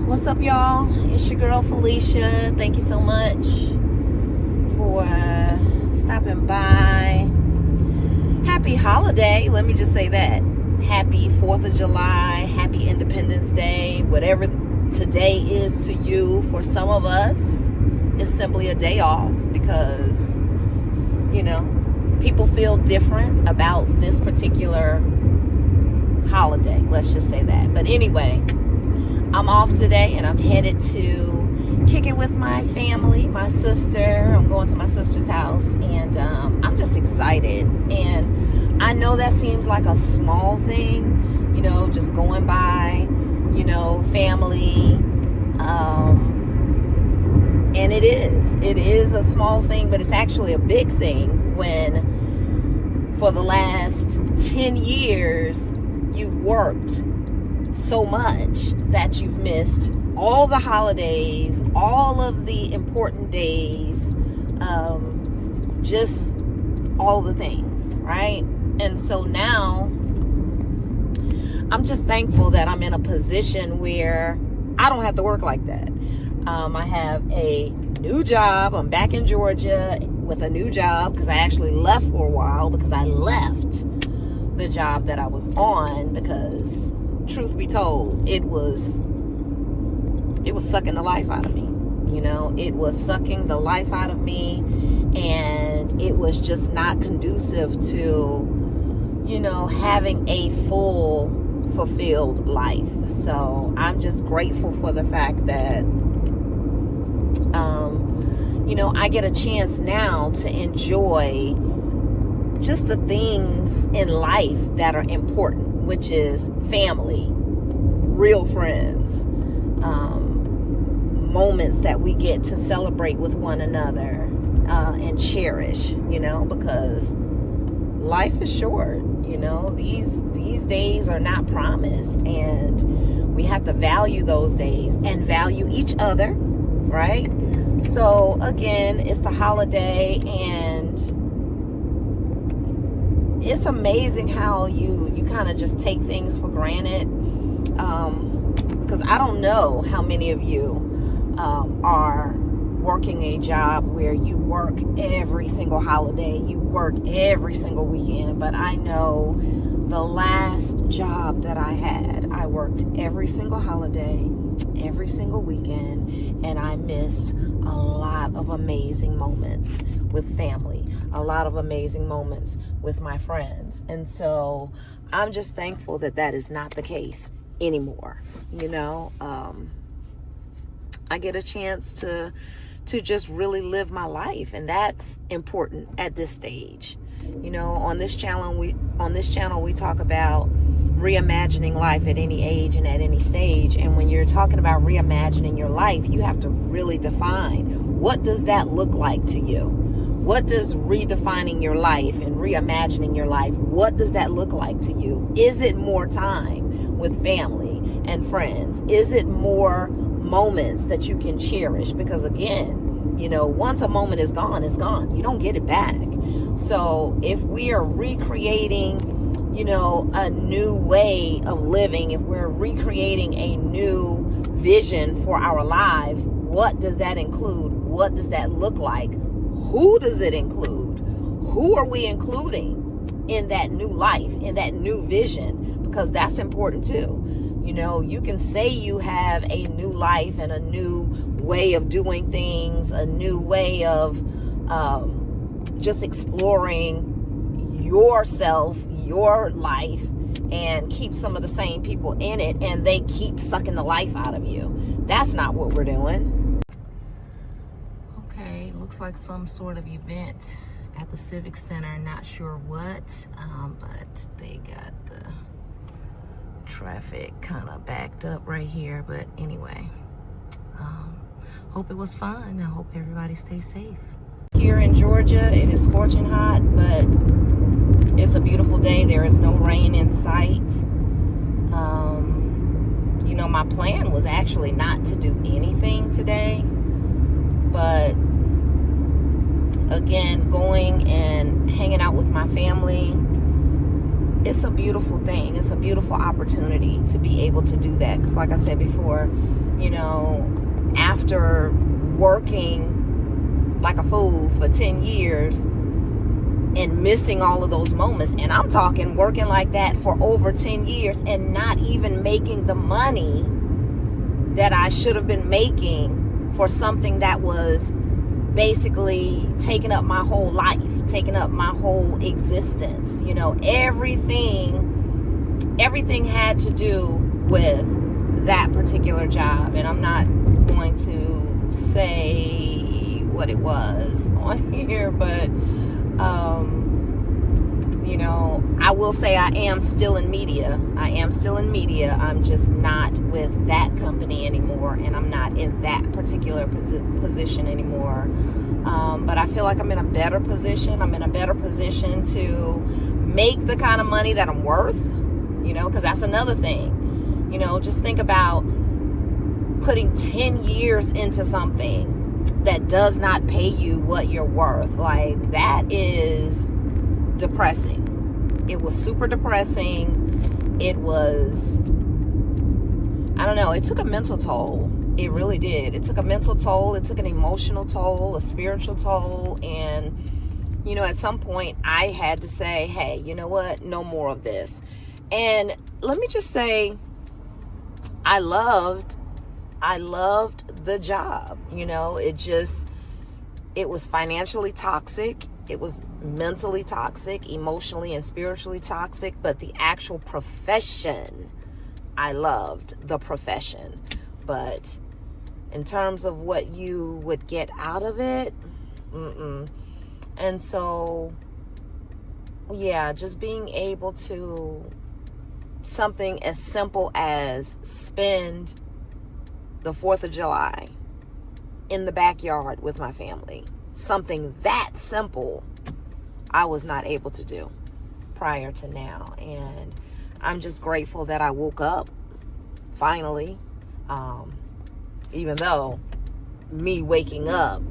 What's up, y'all? It's your girl Felicia. Thank you so much for stopping by. Happy holiday. Let me just say that. Happy 4th of July. Happy Independence Day. Whatever today is to you. For some of us, it's simply a day off because, you know, people feel different about this particular holiday. Let's just say that. But anyway, I'm off today and I'm headed to kick it with my family, my sister. I'm going to my sister's house and I'm just excited. And I know that seems like a small thing, you know, just going by, you know, family. And it is a small thing, but it's actually a big thing when for the last 10 years you've worked so much that you've missed all the holidays, all of the important days, just all the things, right? And so now I'm just thankful that I'm in a position where I don't have to work like that. I have a new job. I'm back in Georgia with a new job because I actually left for a while because I left the job that I was on because, truth be told, it was sucking the life out of me. You know, it was sucking the life out of me, and it was just not conducive to, you know, having a full, fulfilled life. So I'm just grateful for the fact that, you know, I get a chance now to enjoy just the things in life that are important, which is family, real friends, moments that we get to celebrate with one another and cherish, you know, because life is short, you know, these days are not promised, and we have to value those days and value each other, right? So again, it's the holiday, and it's amazing how you kind of just take things for granted, because I don't know how many of you are working a job where you work every single holiday, you work every single weekend. But I know the last job that I had, I worked every single holiday, every single weekend, and I missed a lot of amazing moments with family, a lot of amazing moments with my friends. And so I'm just thankful that that is not the case anymore. You know, I get a chance to just really live my life, and that's important at this stage. You know, on this channel we talk about reimagining life at any age and at any stage. And when you're talking about reimagining your life, you have to really define, what does that look like to you? What does redefining your life and reimagining your life, what does that look like to you? Is it more time with family and friends? Is it more moments that you can cherish? Because again, you know, once a moment is gone, it's gone. You don't get it back. So if we are recreating, you know, a new way of living, if we're recreating a new vision for our lives, what does that include? What does that look like? Who does it include? Who are we including in that new life, in that new vision? Because that's important too. You know, you can say you have a new life and a new way of doing things, a new way of just exploring yourself, your life, and keep some of the same people in it, and they keep sucking the life out of you. That's not what we're doing. Okay, looks like some sort of event at the Civic Center. Not sure what, but they got the traffic kind of backed up right here. But anyway, hope it was fun. I hope everybody stays safe. Here in Georgia, it is scorching hot, but it's a beautiful day. There is no rain in sight. You know, my plan was actually not to do anything today, but again, going and hanging out with my family, it's a beautiful thing. It's a beautiful opportunity to be able to do that. Because like I said before, after working like a fool for 10 years and missing all of those moments. And I'm talking working like that for over 10 years and not even making the money that I should have been making for something that was basically taking up my whole life, taking up my whole existence. Everything had to do with that particular job. And I'm not going to say what it was on here, but I will say I am still in media. I'm just not with that company anymore, and I'm not in that particular position anymore. But I feel like I'm in a better position. I'm in a better position to make the kind of money that I'm worth, because that's another thing. Just think about putting 10 years into something that does not pay you what you're worth. Like, that is depressing. It was super depressing. It was, I don't know, it took a mental toll. It really did. It took a mental toll. It took an emotional toll, a spiritual toll. And, at some point I had to say, hey, you know what? No more of this. And let me just say, I loved the job. It was financially toxic. It was mentally toxic, emotionally and spiritually toxic, but the actual profession, I loved the profession. But in terms of what you would get out of it, And so, yeah, just being able to, something as simple as spend the 4th of July in the backyard with my family. Something that simple I was not able to do prior to now. And I'm just grateful that I woke up finally. Even though me waking up,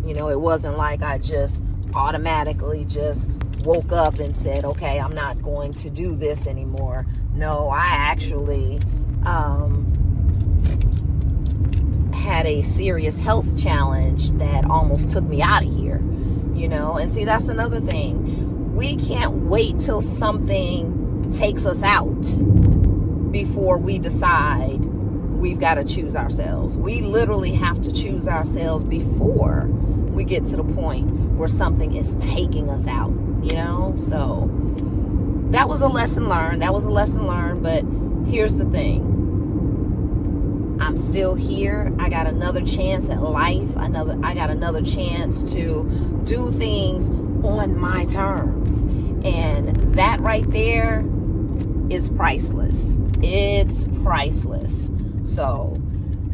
it wasn't like I just automatically just woke up and said, okay, I'm not going to do this anymore. No, I actually had a serious health challenge that almost took me out of here, and see, that's another thing. We can't wait till something takes us out before we decide we've got to choose ourselves. We literally have to choose ourselves before we get to the point where something is taking us out, so that was a lesson learned. But here's the thing. I'm still here. I got another chance at life. I got another chance to do things on my terms. And that right there is priceless. It's priceless. So,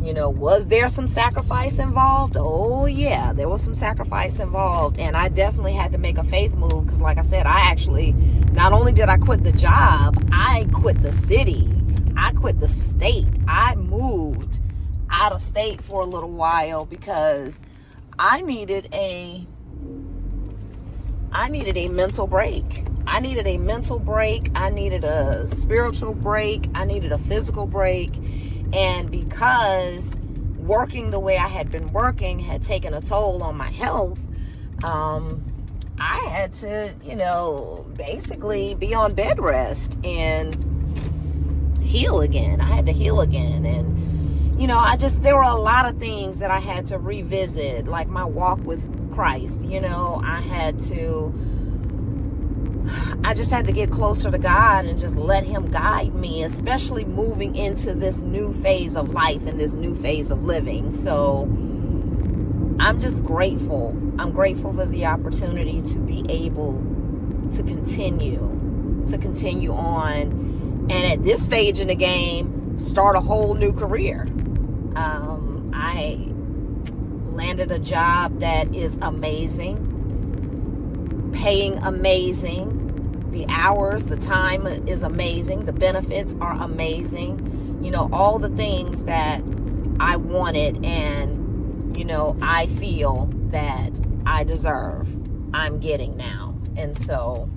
was there some sacrifice involved? Oh, yeah, there was some sacrifice involved. And I definitely had to make a faith move because, like I said, not only did I quit the job, I quit the city. I quit the state. I moved out of state for a little while because I needed a mental break. I needed a mental break. I needed a spiritual break. I needed a physical break. And because working the way I had been working had taken a toll on my health, I had to, basically be on bed rest and heal again. I had to heal again. And, there were a lot of things that I had to revisit, like my walk with Christ. I just had to get closer to God and just let him guide me, especially moving into this new phase of life and this new phase of living. So I'm just grateful. I'm grateful for the opportunity to be able to continue on. And at this stage in the game, start a whole new career. I landed a job that is amazing, paying amazing. The hours, the time is amazing. The benefits are amazing. All the things that I wanted and, I feel that I deserve, I'm getting now. And so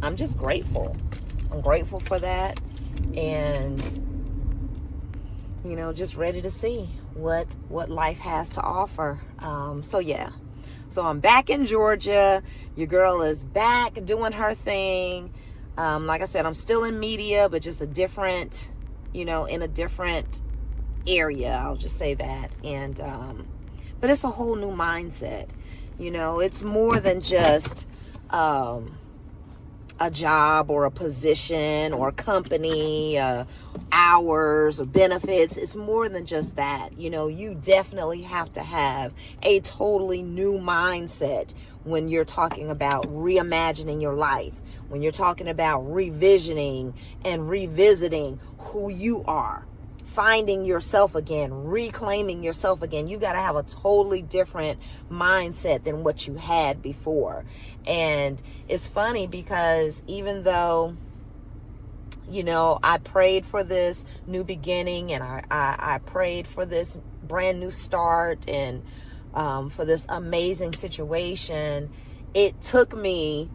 I'm just grateful. I'm grateful for that. And just ready to see what life has to offer. So yeah. So I'm back in Georgia. Your girl is back doing her thing. Like I said, I'm still in media, but just a different, in a different area. I'll just say that. And, but it's a whole new mindset. It's more than just, a job or a position or a company, hours or benefits. It's more than just that. You definitely have to have a totally new mindset when you're talking about reimagining your life, when you're talking about revisioning and revisiting who you are, finding yourself again, reclaiming yourself again. You got to have a totally different mindset than what you had before. And it's funny because even though, I prayed for this new beginning, and I prayed for this brand new start, and for this amazing situation, it took me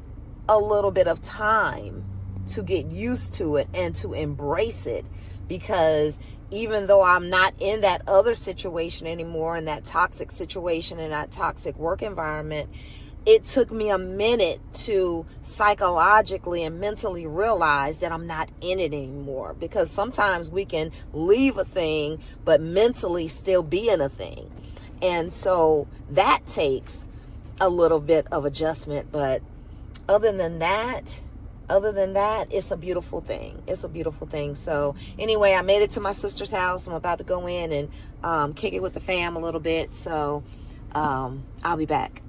a little bit of time to get used to it and to embrace it, because even though I'm not in that other situation anymore, in that toxic situation, in that toxic work environment, it took me a minute to psychologically and mentally realize that I'm not in it anymore. Because sometimes we can leave a thing, but mentally still be in a thing. And so that takes a little bit of adjustment. But other than that, it's a beautiful thing. It's a beautiful thing. So anyway, I made it to my sister's house. I'm about to go in and kick it with the fam a little bit. So I'll be back.